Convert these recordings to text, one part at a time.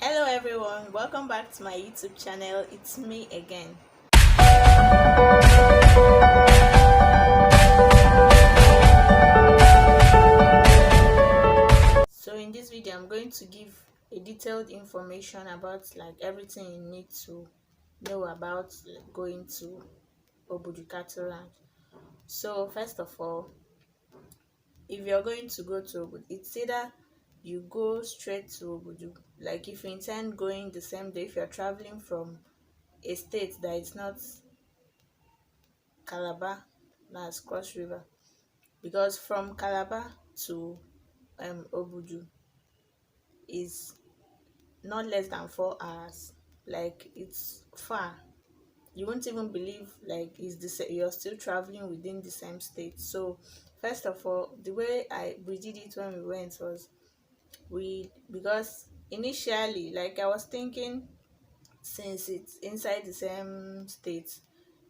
Hello everyone, welcome back to my YouTube channel. It's me again. So in this video I'm going to give a detailed information about everything you need to know about going to Obudu Cattle. So first of all, if you're going to go to Obudu, it's either you go straight to Obudu, like if you intend going the same day, if you're traveling from a state that is not Calabar, that's Cross River, because from Calabar to Obudu is not less than 4 hours. Like, it's far. You won't even believe you're still traveling within the same state. So first of all, the way we did it when we went was, because initially, like, I was thinking, since it's inside the same state,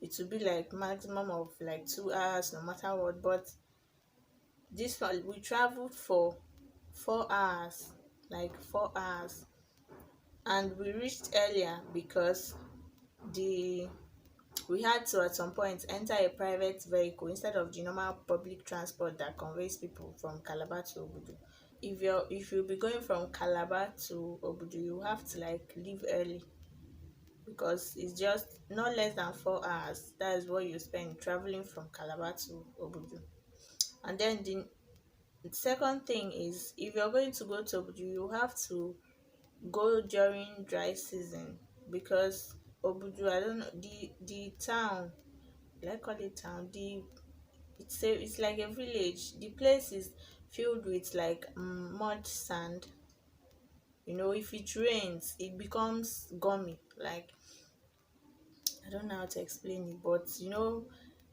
it would be like maximum of like 2 hours no matter what. But this one, we traveled for 4 hours, like 4 hours, and we reached earlier because the we had to at some point enter a private vehicle instead of the normal public transport that conveys people from Calabar to Obudu. If you'll be going from Calabar to Obudu, you have to leave early, because it's just not less than 4 hours. That is what you spend traveling from Calabar to Obudu. And then the second thing is, if you're going to go to Obudu, you have to go during dry season, because Obudu, I don't know, the town, I call it town, it's like a village. The place is filled with mud, sand. If it rains, it becomes gummy. Like, I don't know how to explain it, but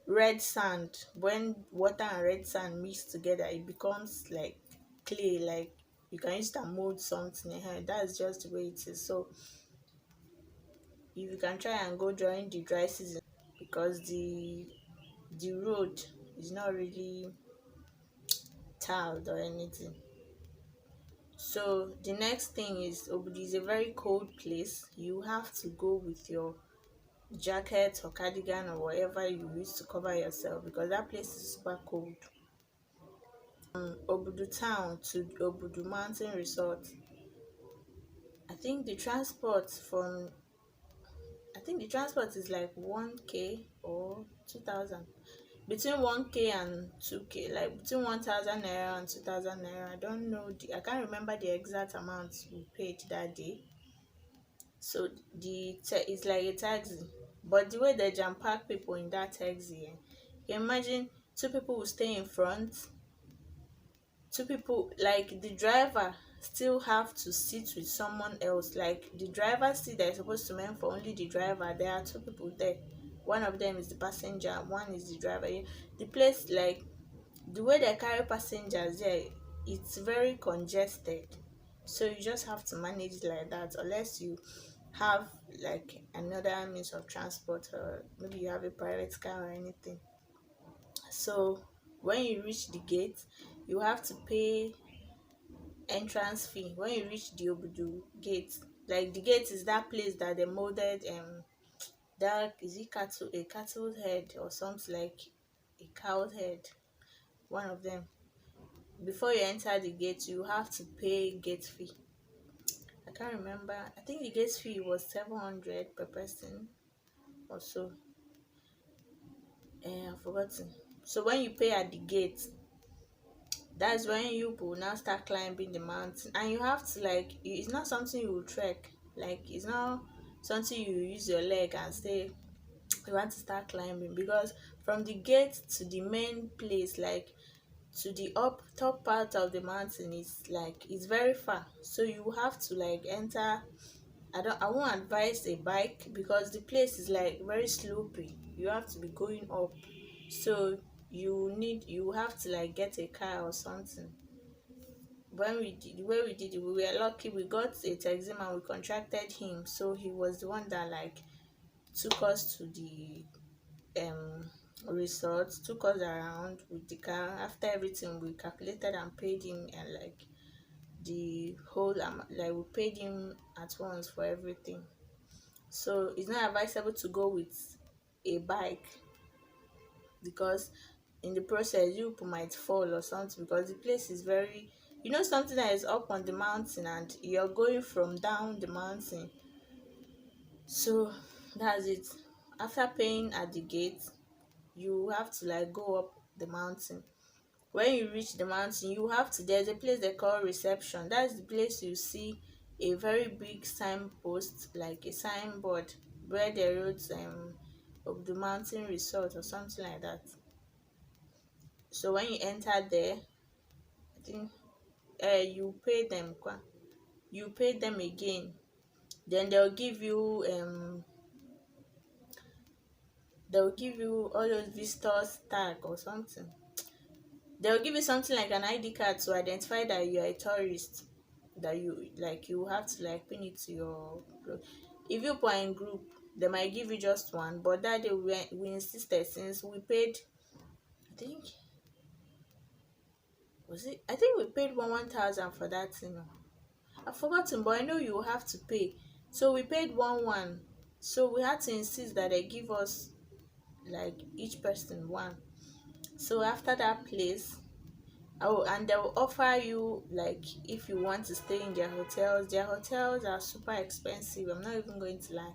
red sand, when water and red sand mix together, it becomes like clay. Like, you can use to mold something. That's just the way it is. So if you can try and go during the dry season, because the road is not really tiled or anything. So the next thing is, Obudu is a very cold place. You have to go with your jacket or cardigan or whatever you use to cover yourself, because that place is super cold. Obudu town to Obudu Mountain Resort, I think the transport is like 1k or 2000, between 1k and 2k, like between 1000 naira and 2000 naira. I can't remember the exact amount we paid that day. So it's like a taxi, but the way they jam pack people in that taxi, you imagine two people will stay in front, two people, like the driver still have to sit with someone else. Like, the driver seat that is supposed to meant for only the driver, there are two people there. One of them is the passenger, one is the driver. The place, like, the way they carry passengers there, it's very congested. So you just have to manage it like that, unless you have like another means of transport, or maybe you have a private car or anything. So when you reach the gate, you have to pay entrance fee. When you reach the Obudu gate, like, the gate is that place that they molded that, is it cattle head or something, like a cow head, one of them. Before you enter the gate, you have to pay gate fee. I can't remember. I think the gate fee was 700 per person or so. I've forgotten. So when you pay at the gate, that's when you will now start climbing the mountain. And you have to, like, it's not something you will trek. Like, it's not something you use your leg and stay. You want to start climbing, because from the gate to the main place, like to the top part of the mountain, is like, it's very far. So you have to like enter. I won't advise a bike, because the place is like very slopey. You have to be going up. So you have to like get a car or something. The way we did it, we were lucky. We got a taxi man, we contracted him, so he was the one that like took us to the resort, took us around with the car. After everything, we calculated and paid him, and like the whole amount, like we paid him at once for everything. So it's not advisable to go with a bike, because in the process you might fall or something, because the place is very, something that is up on the mountain and you're going from down the mountain. So that's it. After paying at the gate, you have to like go up the mountain. When you reach the mountain, you have to, there's a place they call reception. That's the place you see a very big signpost, like a signboard, where they wrote Obudu Mountain Resort or something like that. So when you enter there, I think you pay them you pay them again. Then they'll give you all those visitors tag or something. They'll give you something like an ID card to identify that you're a tourist. That you have to like pin it to your clothes. If you are in group, they might give you just one. But that day we insisted, since we paid, I think I think we paid 1,000 for that thing. I've forgotten, but I know you have to pay. So we paid 1,1. So we had to insist that they give us like each person one. So after that place, oh, and they'll offer you, like, if you want to stay in their hotels are super expensive. I'm not even going to lie.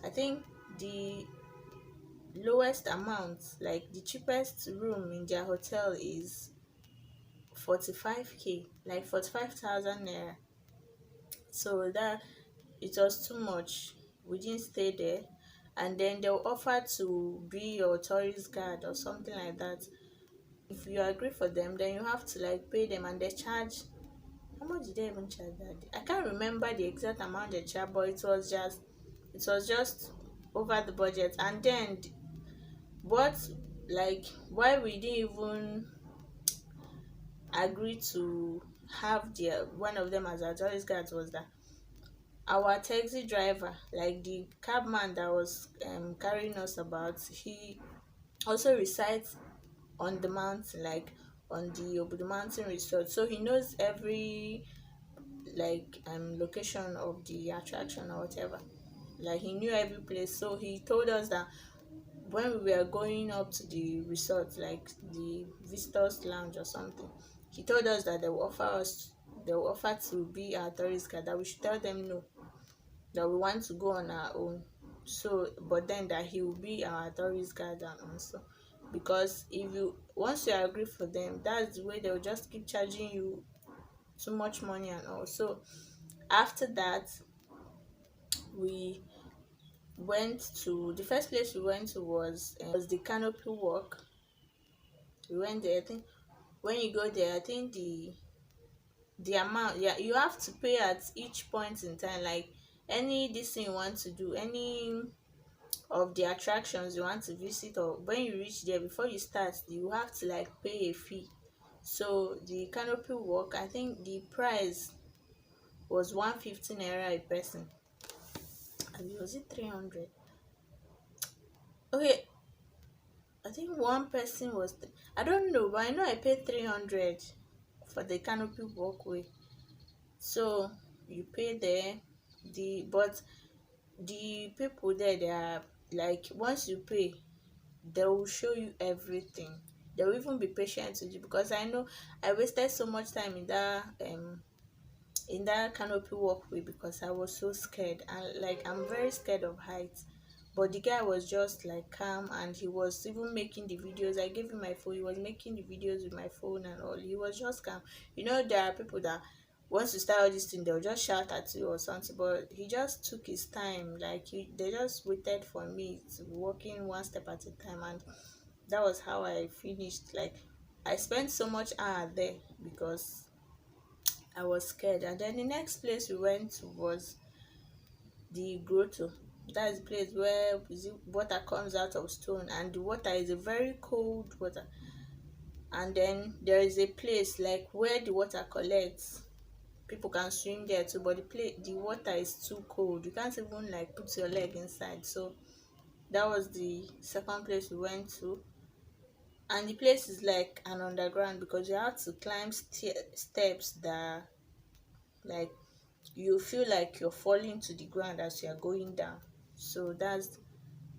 I think the lowest amount, like the cheapest room in their hotel is 45k, like 45,000 naira. So that it was too much. We didn't stay there. And then they'll offer to be your tourist guide or something like that. If you agree for them, then you have to like pay them, and they charge. How much did they even charge that day? I can't remember the exact amount they charged, but it was just over the budget. And then what, like, why we didn't even agree to have their one of them as our tourist guides was that our taxi driver, like the cabman that was carrying us about, he also resides on the mountain, like on the Obudu Mountain Resort. So he knows every like location of the attraction or whatever. Like he knew every place. So he told us that when we were going up to the resort, like the visitors lounge or something, he told us that they will offer to be our tourist guide, that we should tell them no, that we want to go on our own. So but then that he will be our tourist guide and also, because if you once you agree for them, that's the way they'll just keep charging you too much money and all. So after that, we went to the first place we went to was the canopy walk. We went there. I think when you go there, I think the amount, yeah, you have to pay at each point in time, like any this thing you want to do, any of the attractions you want to visit, or when you reach there, before you start, you have to like pay a fee. So the canopy walk, I think the price was 150 naira a person. I mean, was it 300? Okay, I think one person was I don't know, but I know I paid 300 for the canopy walkway. So you pay there, but the people there, they are like, once you pay, they will show you everything. They will even be patient with you, because I know I wasted so much time in that canopy walkway because I was so scared, and like I'm very scared of heights. But the guy was just like calm, and he was even making the videos. I gave him my phone, he was making the videos with my phone and all. He was just calm. There are people that once you start all this thing, they'll just shout at you or something, but he just took his time. Like they just waited for me to walking one step at a time, and that was how I finished. Like I spent so much hour there because I was scared. And then the next place we went to was the grotto. That's the place where water comes out of stone, and the water is a very cold water. And then there is a place like where the water collects. People can swim there too, but the water is too cold. You can't even like put your leg inside. So that was the second place we went to. And the place is like an underground, because you have to climb steps that like you feel like you're falling to the ground as you're going down. So that's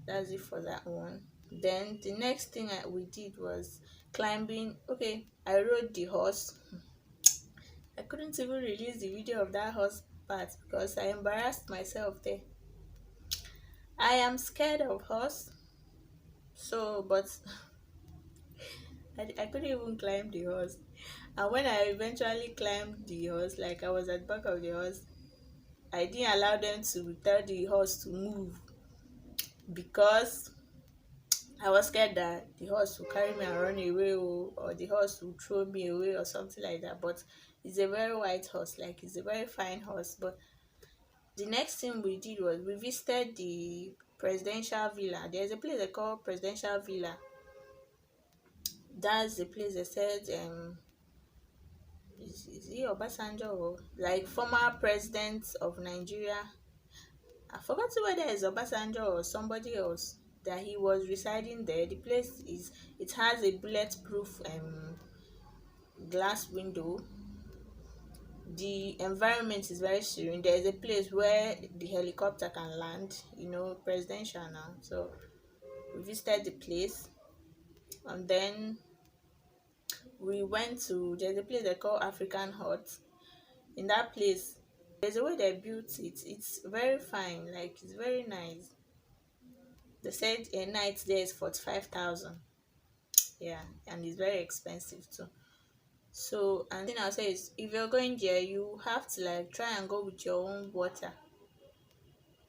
it for that one. Then the next thing we did was climbing. Okay, I rode the horse. I couldn't even release the video of that horse part because I embarrassed myself there. I am scared of horse, so but I couldn't even climb the horse. And when I eventually climbed the horse, like I was at the back of the horse, I didn't allow them to tell the horse to move because I was scared that the horse would carry me and run away, or the horse would throw me away or something like that. But it's a very white horse, like it's a very fine horse. But the next thing we did was we visited the presidential villa. There's a place they call presidential villa. That's the place they said is he Obasanjo, or like former president of Nigeria. I forgot whether it's Obasanjo or somebody else that he was residing there. The place is, it has a bulletproof glass window. The environment is very serene. There is a place where the helicopter can land, presidential now. So we visited the place, and then we went to, there's a place they call African Hut. In that place, there's a way they built it. It's very fine, like it's very nice. They said a night there is 45,000. Yeah, and it's very expensive too. So, and then I'll say is, if you're going there, you have to like try and go with your own water.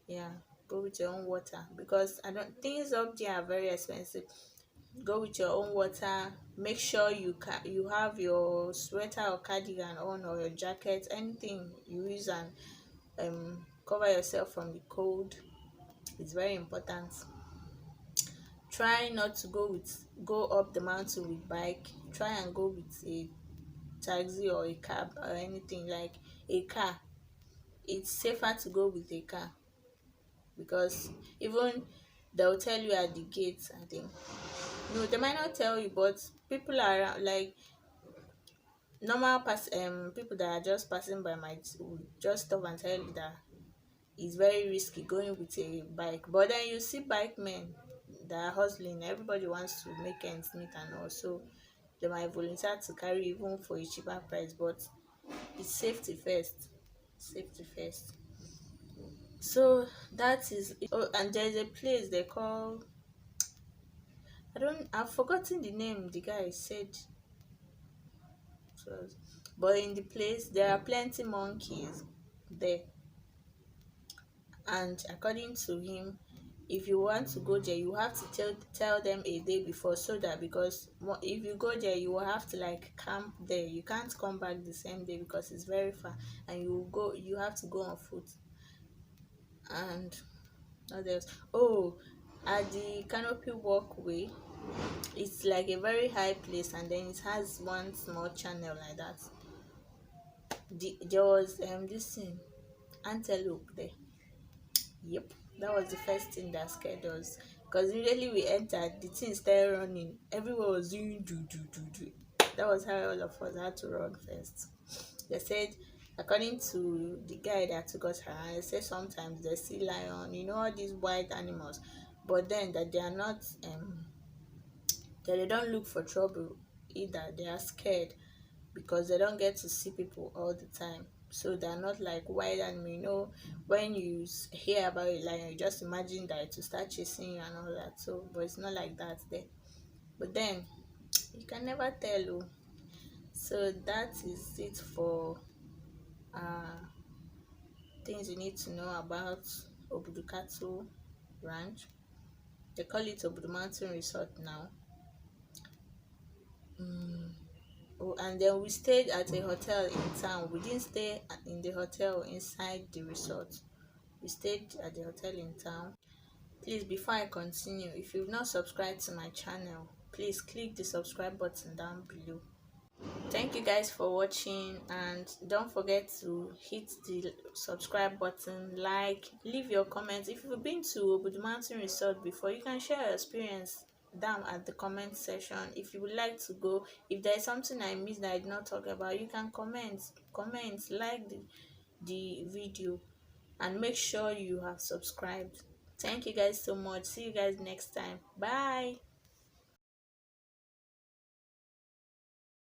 Yeah, go with your own water because I don't, things up there are very expensive. Go with your own water. Make sure you have your sweater or cardigan on, or your jacket, anything you use, and cover yourself from the cold. It's very important. Try not to go up the mountain with bike. Try and go with a taxi or a cab or anything, like a car. It's safer to go with a car because even they'll tell you at the gate, I think. No, they might not tell you, but people are around, like normal people that are just passing by might would just stop and tell you that it's very risky going with a bike. But then you see bike men that are hustling. Everybody wants to make ends meet, and also they might volunteer to carry even for a cheaper price. But it's safety first. Safety first. So that is it. Oh, and there's a place they call, I've forgotten the name the guy said it was, but in the place there are plenty monkeys there. And according to him, if you want to go there, you have to tell them a day before, so that, because if you go there, you will have to like camp there. You can't come back the same day because it's very far, and you have to go on foot. And what else? Oh, at the canopy walkway, it's like a very high place, and then it has one small channel like that. There was this thing, antelope there. Yep, that was the first thing that scared us. Because immediately we entered, the thing started running. Everyone was doing do do do do. That was how all of us had to run first. They said, according to the guy that took us around, they said sometimes they see lion, all these wild animals, but then that they are not that they don't look for trouble either. They are scared because they don't get to see people all the time. So they're not like wild animal. When you hear about a lion, you just imagine that it will start chasing you and all that. So, but it's not like that there. But then you can never tell. Oh. So that is it for things you need to know about Obudu Cattle Ranch. They call it Obudu Mountain Resort now. Oh, and then we stayed at a hotel in town. We didn't stay in the hotel inside the resort. We stayed at the hotel in town. Please, before I continue, if you've not subscribed to my channel, please click the subscribe button down below. Thank you guys for watching, and don't forget to hit the subscribe button, like, leave your comments. If you've been to Obudu Mountain Resort before, you can share your experience down at the comment section. If you would like to go, if there is something I missed that I did not talk about, you can comment, like the video, and make sure you have subscribed. Thank you guys so much. See you guys next time. Bye.